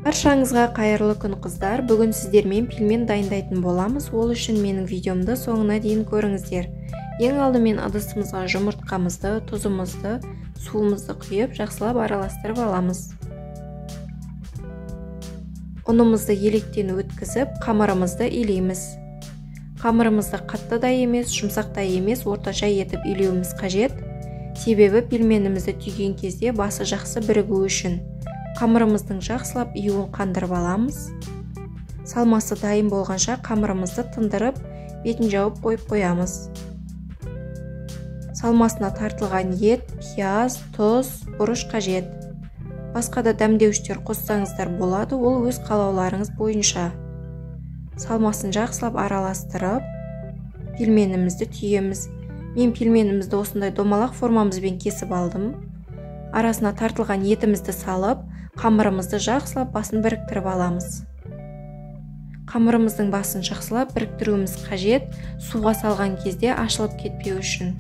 Баршаңызға қайырлы күн қыздар. Бүгін сіздермен пельмен дайындайтын боламыз. Ол үшін менің видеомды соңына дейін көріңіздер. Ең алдымен ыдысымызға жұмыртқамызды, тұзымызды, суымызды құйып, жақсылап араластырып аламыз. Ұнымызды електен өткізіп, қамырымызды илейміз. Қамырымызды қатты да емес, жұмсақ та емес, орташа етіп илеуіміз қажет. Себебі пельменімізді түйген кезде басы жақсы бірігу үшін. Қамырымыздың жақсылап июын қандырып аламыз. Салмасы дайын болғанша қамырымызды тындырып, бетін жауып қойып қоямыз. Салмасына тартылған ет, пияз, тұз, бұрыш қажет. Басқа да дәмдеуіштер қоссаңыздар болады, ол өз қалауларыңыз бойынша. Салмасын жақсылап араластырып, пельменімізді түйеміз. Мен пельменімізді осындай домалақ формамызбен кесіп алдым. Арасына тартылған етімізді салып, қамырымызды жақсылап басын біріктіріп аламыз. Қамырымыздың басын жақсылап біріктіруіміз қажет, суға салған кезде ашылып кетпеу үшін.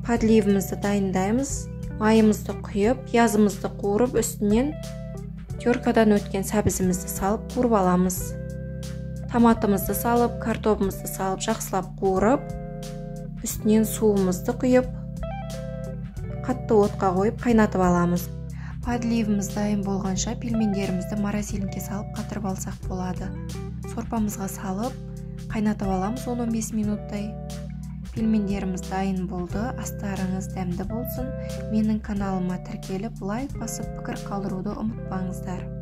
Подливімізді дайындаймыз. Майымызды құйып, пиязымызды қуырып, үстінен теркадан өткен сәбізімізді салып қуырып аламыз. Томатымызды салып, картопымызды салып жақсылап қуырып, үстінен суымызды құйып, қатты отқа қойып қайнатып аламыз. Подливіміз дайын болғанша пельмендерімізді морозилинге салып қатырып алсақ болады. Сорпамызға салып қайнатып аламыз 10-15 минуттай. Пельмендеріміз дайын болды. Астарыңыз дәмді болсын. Менің каналыма тіркеліп, лайк басып, пікір қалдыруды ұмытпаңыздар.